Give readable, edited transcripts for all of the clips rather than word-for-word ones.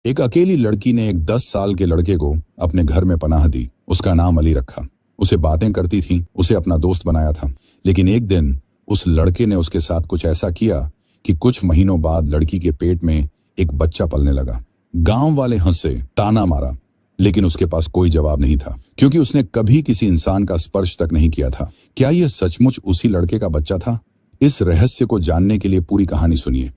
एक अकेली लड़की ने एक 10 साल के लड़के को अपने घर में पनाह दी। उसका नाम अली रखा। उसे बातें करती थी, उसे अपना दोस्त बनाया था। लेकिन एक दिन उस लड़के ने उसके साथ कुछ ऐसा किया कि कुछ महीनों बाद लड़की के पेट में एक बच्चा पलने लगा। गांव वाले हंसे, ताना मारा, लेकिन उसके पास कोई जवाब नहीं था, क्योंकि उसने कभी किसी इंसान का स्पर्श तक नहीं किया था। क्या यह सचमुच उसी लड़के का बच्चा था? इस रहस्य को जानने के लिए पूरी कहानी सुनिए।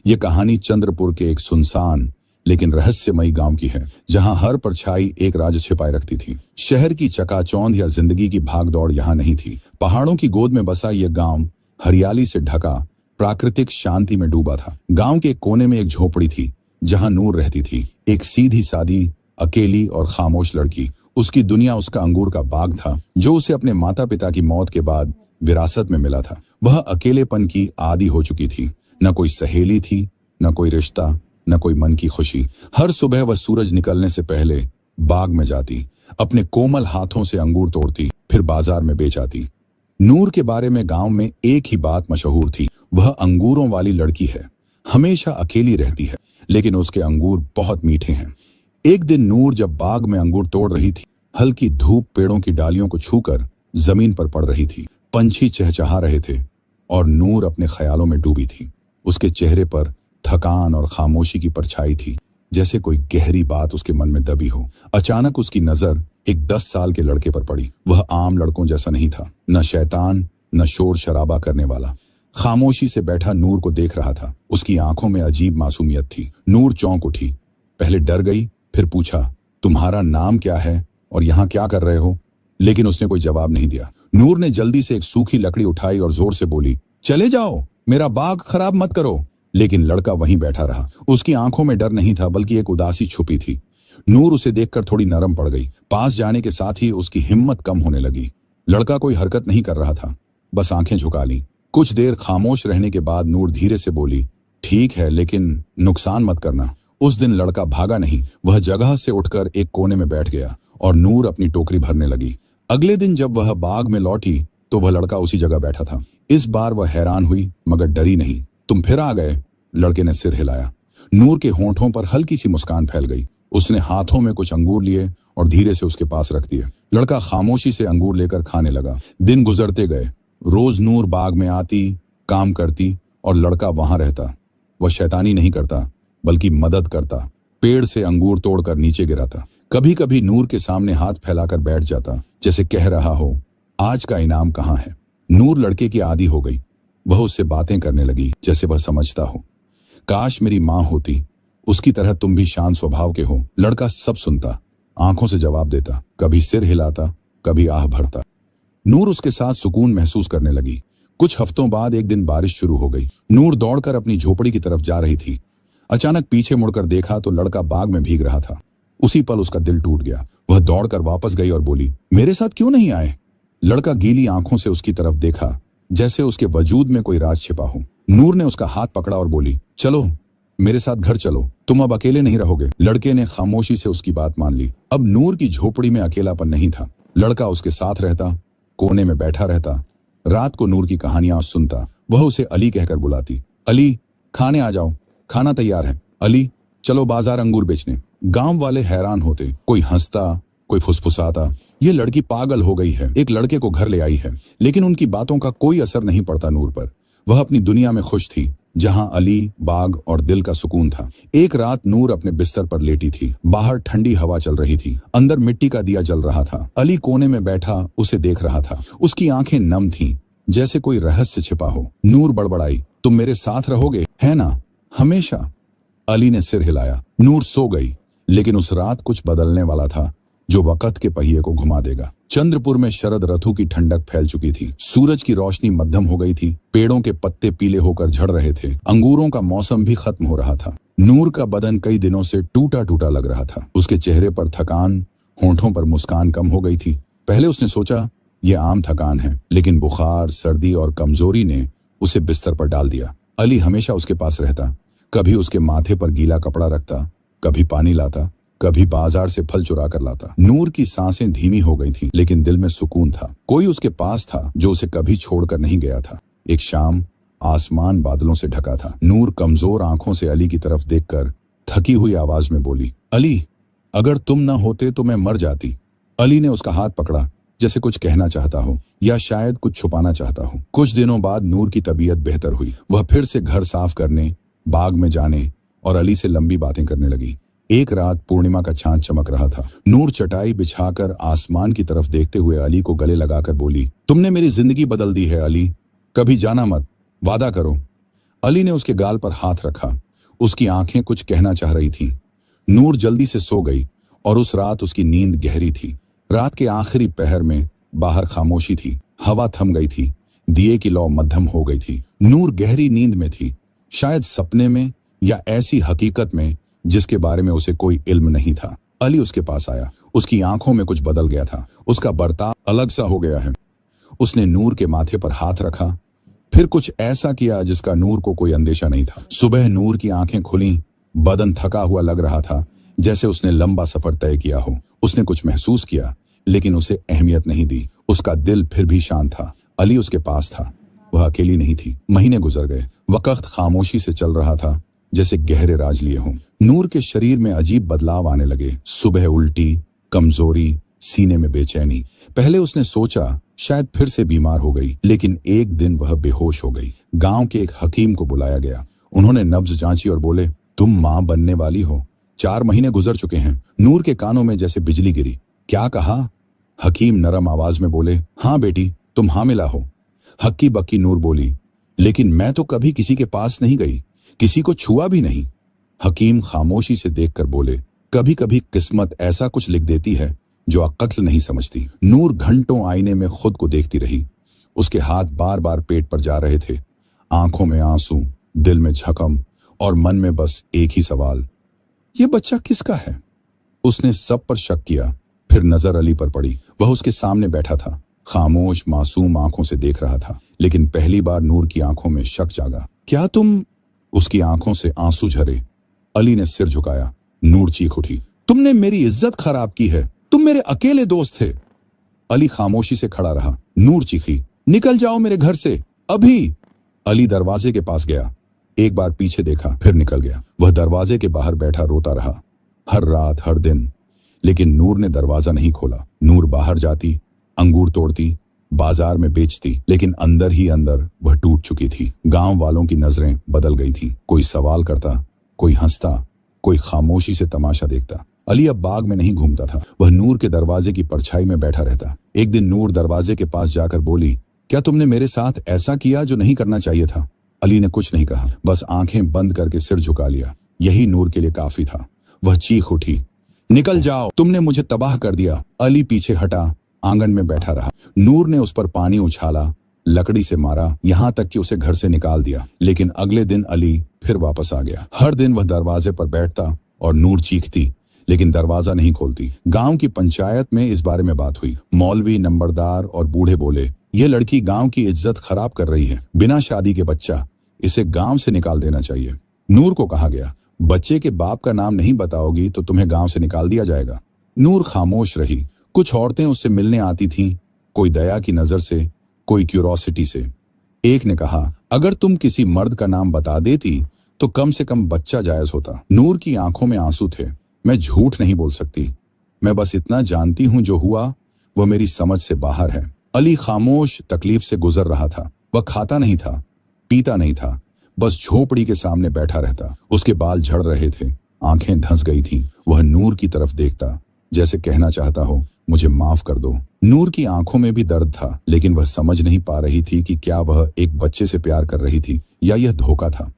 यह कहानी चंद्रपुर के एक सुनसान लेकिन रहस्यमयी गांव की है, जहां हर परछाई एक राज छिपाए रखती थी। शहर की चकाचौंध या जिंदगी की भागदौड़ यहां नहीं थी। पहाड़ों की गोद में बसा यह गांव हरियाली से ढका, प्राकृतिक शांति में डूबा था। गांव के कोने में एक झोपड़ी थी, जहां नूर रहती थी, एक सीधी सादी, अकेली और खामोश लड़की। उसकी दुनिया उसका अंगूर का बाग था, जो उसे अपने माता पिता की मौत के बाद विरासत में मिला था। वह अकेलेपन की आदी हो चुकी थी। न कोई सहेली थी, न कोई रिश्ता, न कोई मन की खुशी। हर सुबह वह सूरज निकलने से पहले बाग में जाती, अपने कोमल हाथों से अंगूर तोड़ती, फिर बाजार में बेच आती। नूर के बारे में गांव में एक ही बात मशहूर थी, वह अंगूरों वाली लड़की है। हमेशा अकेली रहती है, लेकिन उसके अंगूर बहुत मीठे हैं। एक दिन नूर जब बाग में अंगूर तोड़ रही थी, हल्की धूप पेड़ों की डालियों को छूकर जमीन पर पड़ रही थी। पंछी चहचहा रहे थे और नूर अपने ख्यालों में डूबी थी। उसके चेहरे पर थकान और खामोशी की परछाई थी, जैसे कोई गहरी बात उसके मन में दबी हो। अचानक उसकी नजर एक 10 साल के लड़के पर पड़ी। वह आम लड़कों जैसा नहीं था, न शैतान, न शोर शराबा करने वाला। खामोशी से बैठा नूर को देख रहा था। उसकी आंखों में अजीब मासूमियत थी। नूर चौंक उठी, पहले डर गई, फिर पूछा, तुम्हारा नाम क्या है और यहाँ क्या कर रहे हो? लेकिन उसने कोई जवाब नहीं दिया। नूर ने जल्दी से एक सूखी लकड़ी उठाई और जोर से बोली, चले जाओ, मेरा बाग खराब मत करो। लेकिन लड़का वहीं बैठा रहा। उसकी आंखों में डर नहीं था, बल्कि एक उदासी छुपी थी। नूर उसे देखकर थोड़ी नरम पड़ गई। पास जाने के साथ ही उसकी हिम्मत कम होने लगी। लड़का कोई हरकत नहीं कर रहा था, बस आंखें झुका ली। कुछ देर खामोश रहने के बाद नूर धीरे से बोली, ठीक है, लेकिन नुकसान मत करना। उस दिन लड़का भागा नहीं, वह जगह से उठकर एक कोने में बैठ गया और नूर अपनी टोकरी भरने लगी। अगले दिन जब वह बाग में लौटी तो वह लड़का उसी जगह बैठा था। इस बार वह हैरान हुई, मगर डरी नहीं। तुम फिर आ गए? लड़के ने सिर हिलाया। नूर के होंठों पर हल्की सी मुस्कान फैल गई। उसने हाथों में कुछ अंगूर लिए और धीरे से उसके पास रख दिए। लड़का खामोशी से अंगूर लेकर खाने लगा। दिन गुजरते गए। रोज नूर बाग में आती, काम करती और लड़का वहां रहता। वह शैतानी नहीं करता, बल्कि मदद करता। पेड़ से अंगूर तोड़कर नीचे गिराता। कभी कभी नूर के सामने हाथ फैलाकर बैठ जाता, जैसे कह रहा हो, आज का इनाम कहाँ है? नूर लड़के की आदी हो गई। वह उससे बातें करने लगी जैसे वह समझता हो। काश मेरी माँ होती, उसकी तरह तुम भी शांत स्वभाव के हो। लड़का सब सुनता, आंखों से जवाब देता, कभी सिर हिलाता, कभी आह भरता। नूर उसके साथ सुकून महसूस करने लगी। कुछ हफ्तों बाद एक दिन बारिश शुरू हो गई। नूर दौड़कर अपनी झोपड़ी की तरफ जा रही थी। अचानक पीछे मुड़कर देखा तो लड़का बाग में भीग रहा था। उसी पल उसका दिल टूट गया। वह दौड़कर वापस गई और बोली, मेरे साथ क्यों नहीं आए? लड़का गीली आंखों से उसकी तरफ देखा, जैसे उसके वजूद में कोई राज छिपा हो। नूर ने उसका हाथ पकड़ा और बोली, चलो मेरे साथ घर चलो, तुम अब अकेले नहीं रहोगे। लड़के ने खामोशी से उसकी बात मान ली। अब नूर की झोपड़ी में अकेलापन नहीं था। लड़का उसके साथ रहता, कोने में बैठा रहता। रात को नूर की कहानियां सुनता। वह उसे अली कहकर बुलाती, अली खाने आ जाओ, खाना तैयार है। अली चलो बाजार अंगूर बेचने। गांव वाले हैरान होते, कोई हंसता, कोई फुसफुसाता, ये लड़की पागल हो गई है, एक लड़के को घर ले आई है। लेकिन उनकी बातों का कोई असर नहीं पड़ता नूर पर। वह अपनी दुनिया में खुश थी, जहां अली, बाग और दिल का सुकून था। एक रात नूर अपने बिस्तर पर लेटी थी। बाहर ठंडी हवा चल रही थी, अंदर मिट्टी का दिया जल रहा था। अली कोने में बैठा उसे देख रहा था। उसकी आंखें नम थीं, जैसे कोई रहस्य छिपा हो। नूर बड़बड़ाई, तुम मेरे साथ रहोगे, है ना, हमेशा? अली ने सिर हिलाया। नूर सो गई। लेकिन उस रात कुछ बदलने वाला था, जो वक़्त के पहिए को घुमा देगा। चंद्रपुर में शरद ऋतु की ठंडक फैल चुकी थी। सूरज की रोशनी मध्यम हो गई थी। पेड़ों के पत्ते पीले होकर झड़ रहे थे। अंगूरों का मौसम भी खत्म हो रहा था। नूर का बदन कई दिनों से टूटा टूटा लग रहा था। उसके चेहरे पर थकान, होंठों पर मुस्कान कम हो गई थी। पहले उसने सोचा यह आम थकान है, लेकिन बुखार, सर्दी और कमजोरी ने उसे बिस्तर पर डाल दिया। अली हमेशा उसके पास रहता, कभी उसके माथे पर गीला कपड़ा रखता, कभी पानी लाता, कभी बाजार से फल चुरा कर लाता। नूर की सांसें धीमी हो गई थीं, लेकिन दिल में सुकून था। कोई उसके पास था जो उसे कभी छोड़कर नहीं गया था। एक शाम आसमान बादलों से ढका था। नूर कमजोर आंखों से अली की तरफ देखकर थकी हुई आवाज में बोली, अली, अगर तुम ना होते तो मैं मर जाती। अली ने उसका हाथ पकड़ा, जैसे कुछ कहना चाहता हो या शायद कुछ छुपाना चाहता हो। कुछ दिनों बाद नूर की तबीयत बेहतर हुई। वह फिर से घर साफ करने, बाग में जाने और अली से लंबी बातें करने लगी। एक रात पूर्णिमा का चांद चमक रहा था। नूर चटाई बिछाकर आसमान की तरफ देखते हुए अली को गले लगाकर बोली, तुमने मेरी जिंदगी बदल दी है अली, कभी जाना मत, वादा करो। अली ने उसके गाल पर हाथ रखा। उसकी आंखें कुछ कहना चाह रही थीं। नूर जल्दी से सो गई और उस रात उसकी नींद गहरी थी। रात के आखिरी पहर में बाहर खामोशी थी, हवा थम गई थी, दिए की लौ मध्यम हो गई थी। नूर गहरी नींद में थी, शायद सपने में या ऐसी हकीकत में जिसके बारे में उसे कोई इल्म नहीं था। अली उसके पास आया। उसकी आंखों में कुछ बदल गया था, उसका बर्ताव अलग सा हो गया है। उसने नूर के माथे पर हाथ रखा, फिर कुछ ऐसा किया जिसका नूर को कोई अंदेशा नहीं था। सुबह नूर की आंखें खुली, बदन थका हुआ लग रहा था, जैसे उसने लंबा सफर तय किया हो। उसने कुछ महसूस किया, लेकिन उसे अहमियत नहीं दी। उसका दिल फिर भी शांत था। अली उसके पास था, वह अकेली नहीं थी। महीने गुजर गए, वक्त खामोशी से चल रहा था, जैसे गहरे राज लिए हों। नूर के शरीर में अजीब बदलाव आने लगे। सुबह उल्टी, कमजोरी, सीने में बेचैनी। पहले उसने सोचा शायद फिर से बीमार हो गई, लेकिन एक दिन वह बेहोश हो गई। गांव के एक हकीम को बुलाया गया। उन्होंने नब्ज जांची और बोले, तुम मां बनने वाली हो, 4 महीने गुजर चुके हैं। नूर के कानों में जैसे बिजली गिरी। क्या कहा? हकीम नरम आवाज में बोले, हाँ बेटी, तुम हामिला हो। हक्की बक्की नूर बोली, लेकिन मैं तो कभी किसी के पास नहीं गई, किसी को छुआ भी नहीं। हकीम खामोशी से देखकर बोले, कभी कभी किस्मत ऐसा कुछ लिख देती है जो अक्ल नहीं समझती। नूर घंटों आईने में खुद को देखती रही। उसके हाथ बार बार पेट पर जा रहे थे, आंखों में आंसू, दिल में झकम और मन में बस एक ही सवाल, ये बच्चा किसका है? उसने सब पर शक किया, फिर नजर अली पर पड़ी। वह उसके सामने बैठा था, खामोश मासूम आंखों से देख रहा था। लेकिन पहली बार नूर की आंखों में शक जागा। क्या तुम? उसकी आंखों से आंसू झरे। अली ने सिर झुकाया। नूर चीख उठी, तुमने मेरी इज्जत खराब की है, तुम मेरे अकेले दोस्त थे। अली खामोशी से खड़ा रहा। नूर चीखी, निकल जाओ मेरे घर से अभी। अली दरवाजे के पास गया, एक बार पीछे देखा, फिर निकल गया। वह दरवाजे के बाहर बैठा रोता रहा, हर रात हर दिन। लेकिन नूर ने दरवाजा नहीं खोला। नूर बाहर जाती, अंगूर तोड़ती, बाजार में बेचती, लेकिन अंदर ही अंदर वह टूट चुकी थी। गांव वालों की नजरें बदल गई थीं। कोई सवाल करता, कोई हंसता, कोई खामोशी से तमाशा देखता। अली अब बाग में नहीं घूमता था, वह नूर के दरवाजे की परछाई में बैठा रहता। एक दिन नूर दरवाजे के पास जाकर बोली, क्या तुमने मेरे साथ ऐसा किया जो नहीं करना चाहिए था? अली ने कुछ नहीं कहा, बस आंखें बंद करके सिर झुका लिया। यही नूर के लिए काफी था। वह चीख उठी, निकल जाओ, तुमने मुझे तबाह कर दिया। अली पीछे हटा, आंगन में बैठा रहा। नूर ने उस पर पानी उछाला, लकड़ी से मारा, यहां तक कि उसे घर से निकाल दिया। लेकिन अगले दिन अली फिर वापस आ गया। हर दिन वह दरवाजे पर बैठता और नूर चीखती, लेकिन दरवाजा नहीं खोलती। गांव की पंचायत में इस बारे में बात हुई। मौलवी, नंबरदार और बूढ़े बोले, यह लड़की गांव की इज्जत खराब कर रही है, बिना शादी के बच्चा, इसे गांव से निकाल देना चाहिए। नूर को कहा गया, बच्चे के बाप का नाम नहीं बताओगी तो तुम्हें गांव से निकाल दिया जाएगा। नूर खामोश रही। कुछ औरतें उससे मिलने आती थीं, कोई दया की नजर से, कोई क्यूरोसिटी से। एक ने कहा, अगर तुम किसी मर्द का नाम बता देती तो कम से कम बच्चा जायज होता। नूर की आंखों में आंसू थे। मैं झूठ नहीं बोल सकती, मैं बस इतना जानती हूं, जो हुआ वो मेरी समझ से बाहर है। अली खामोश तकलीफ से गुजर रहा था। वह खाता नहीं था, पीता नहीं था, बस झोपड़ी के सामने बैठा रहता। उसके बाल झड़ रहे थे, आंखें धंस गई थीं। वह नूर की तरफ देखता, जैसे कहना चाहता हो, मुझे माफ कर दो। नूर की आंखों में भी दर्द था, लेकिन वह समझ नहीं पा रही थी कि क्या वह एक बच्चे से प्यार कर रही थी या यह धोखा था।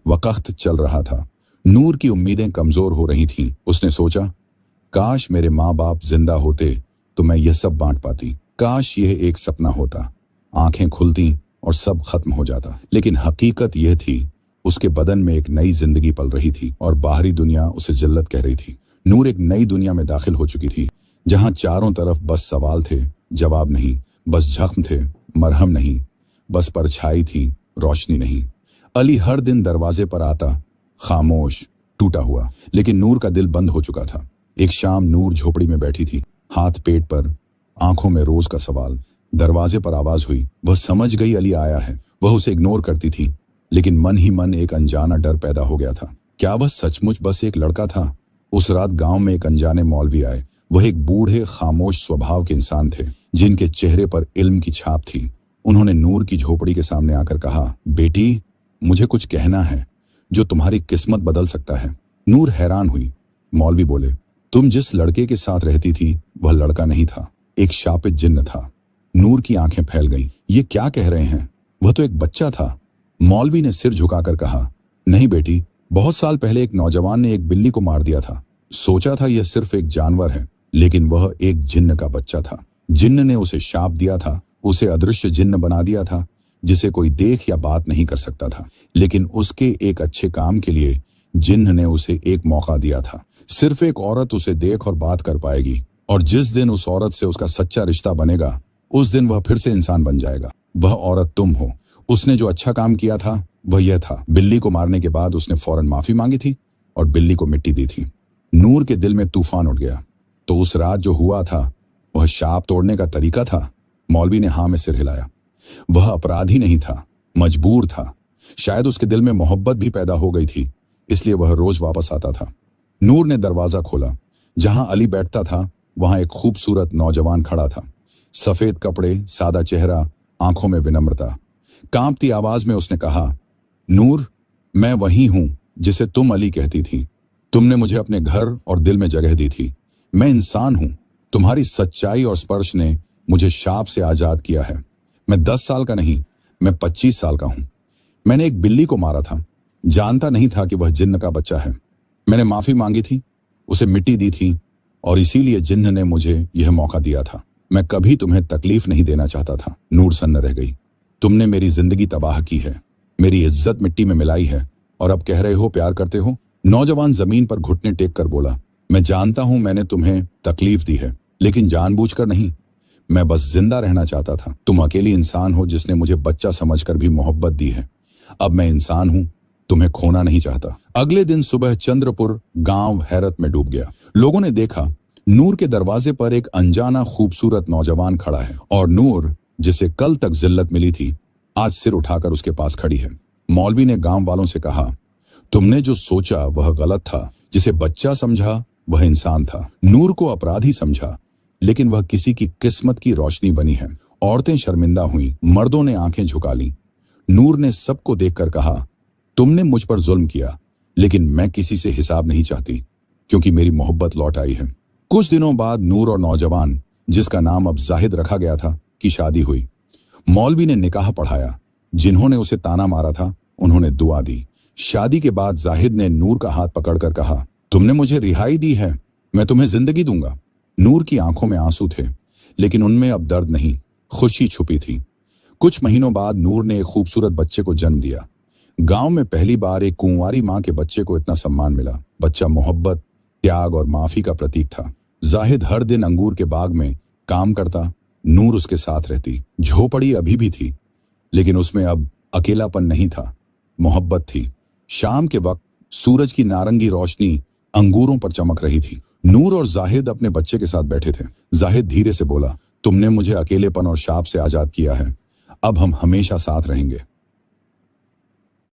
वक्त चल रहा था, नूर की उम्मीदें कमजोर हो रही थीं। उसने सोचा, काश मेरे माँ बाप जिंदा होते तो मैं यह सब बांट पाती। काश यह एक सपना होता। आंखें खुलती और सब खत्म हो जाता। लेकिन हकीकत यह थी, उसके बदन में एक नई जिंदगी पल रही थी और बाहरी दुनिया उसे जिल्लत कह रही थी। नूर एक नई दुनिया में दाखिल हो चुकी थी, जहां चारों तरफ बस सवाल थे, जवाब नहीं, बस जख्म थे, मरहम नहीं, बस परछाई थी, रोशनी नहीं। अली हर दिन दरवाजे पर आता, खामोश, टूटा हुआ, लेकिन नूर का दिल बंद हो चुका था। एक शाम नूर झोपड़ी में बैठी थी, हाथ पेट पर, आंखों में रोज का सवाल। दरवाजे पर आवाज हुई। वह समझ गई अली आया है। वह उसे इग्नोर करती थी, लेकिन मन ही मन एक अनजाना डर पैदा हो गया था। क्या वह सचमुच बस एक लड़का था? उस रात गांव में एक अनजाने मौलवी आए। वह एक बूढ़े खामोश स्वभाव के इंसान थे, जिनके चेहरे पर इल्म की छाप थी। उन्होंने नूर की झोपड़ी के सामने आकर कहा, बेटी, मुझे कुछ कहना है जो तुम्हारी किस्मत बदल सकता है। नूर हैरान हुई। मौलवी बोले, तुम जिस लड़के के साथ रहती थी वह लड़का नहीं था, एक शापित जिन्न था। नूर की आंखें फैल गईं। ये क्या कह रहे हैं? वह तो एक बच्चा था। मौलवी ने सिर झुकाकर कहा, नहीं बेटी, बहुत साल पहले एक नौजवान ने एक बिल्ली को मार दिया था। सोचा था यह सिर्फ एक जानवर है, लेकिन वह एक जिन्न का बच्चा था। जिन्न ने उसे शाप दिया था, उसे अदृश्य जिन्न बना दिया था, जिसे कोई देख या बात नहीं कर सकता था। लेकिन उसके एक अच्छे काम के लिए जिन्न ने उसे एक मौका दिया था। सिर्फ एक औरत उसे देख और बात कर पाएगी, और जिस दिन उस औरत से उसका सच्चा रिश्ता बनेगा, उस दिन वह फिर से इंसान बन जाएगा। वह औरत तुम हो। उसने जो अच्छा काम किया था वह यह था, बिल्ली को मारने के बाद उसने फौरन माफी मांगी थी और बिल्ली को मिट्टी दी थी। नूर के दिल में तूफान उठ गया। तो उस रात जो हुआ था वह शाप तोड़ने का तरीका था? मौलवी ने हाँ में सिर हिलाया। वह अपराधी नहीं था, मजबूर था। शायद उसके दिल में मोहब्बत भी पैदा हो गई थी, इसलिए वह रोज वापस आता था। नूर ने दरवाजा खोला। जहां अली बैठता था वहां एक खूबसूरत नौजवान खड़ा था। सफेद कपड़े, सादा चेहरा, आंखों में विनम्रता। कांपती आवाज में उसने कहा, नूर, मैं वही हूं जिसे तुम अली कहती थी। तुमने मुझे अपने घर और दिल में जगह दी थी। मैं इंसान हूं। तुम्हारी सच्चाई और स्पर्श ने मुझे शाप से आजाद किया है। मैं 10 साल का नहीं, मैं 25 साल का हूं। मैंने एक बिल्ली को मारा था, जानता नहीं था कि वह जिन्न का बच्चा है। मैंने माफी मांगी थी, उसे मिट्टी दी थी, और इसीलिए जिन्न ने मुझे यह मौका दिया था। मैं कभी तुम्हें तकलीफ नहीं देना चाहता था। नूर सन्न रह गई। तुमने मेरी जिंदगी तबाह की है, मेरी इज्जत मिट्टी में मिलाई है, और अब कह रहे हो प्यार करते हो? नौजवान जमीन पर घुटने टेक कर बोला, मैं जानता हूं मैंने तुम्हें तकलीफ दी है, लेकिन जानबूझकर नहीं। मैं बस जिंदा रहना चाहता था। तुम अकेली इंसान हो जिसने मुझे बच्चा समझकर भी मोहब्बत दी है। अब मैं इंसान हूं, तुम्हें खोना नहीं चाहता। अगले दिन सुबह चंद्रपुर गांव हैरत में डूब गया। लोगों ने देखा, नूर के दरवाजे पर एक अनजाना खूबसूरत नौजवान खड़ा है, और नूर, जिसे कल तक जिल्लत मिली थी, आज सिर उठाकर उसके पास खड़ी है। मौलवी ने गांव वालों से कहा, तुमने जो सोचा वह गलत था। जिसे बच्चा समझा वह इंसान था। नूर को अपराधी समझा, लेकिन वह किसी की किस्मत की रोशनी बनी है। औरतें शर्मिंदा हुईं, मर्दों ने आंखें झुका लीं। नूर ने सबको देखकर कहा, तुमने मुझ पर जुल्म किया, लेकिन मैं किसी से हिसाब नहीं चाहती, क्योंकि मेरी मोहब्बत लौट आई है। कुछ दिनों बाद नूर और नौजवान, जिसका नाम अब जाहिद रखा गया था, की शादी हुई। मौलवी ने निकाह पढ़ाया। जिन्होंने उसे ताना मारा था उन्होंने दुआ दी। शादी के बाद जाहिद ने नूर का हाथ पकड़कर कहा, तुमने मुझे रिहाई दी है, मैं तुम्हें जिंदगी दूंगा। नूर की आंखों में आंसू थे, लेकिन उनमें अब दर्द नहीं, खुशी छुपी थी। कुछ महीनों बाद नूर ने एक खूबसूरत बच्चे को जन्म दिया। गांव में पहली बार एक कुंवारी मां के बच्चे को इतना सम्मान मिला। बच्चा मोहब्बत, त्याग और माफी का प्रतीक था। जाहिद हर दिन अंगूर के बाग में काम करता, नूर उसके साथ रहती। झोपड़ी अभी भी थी, लेकिन उसमें अब अकेलापन नहीं था, मोहब्बत थी। शाम के वक्त सूरज की नारंगी रोशनी अंगूरों पर चमक रही थी। नूर और जाहिद अपने बच्चे के साथ बैठे थे। जाहिद धीरे से बोला, तुमने मुझे अकेलेपन और शाप से आजाद किया है, अब हम हमेशा साथ रहेंगे।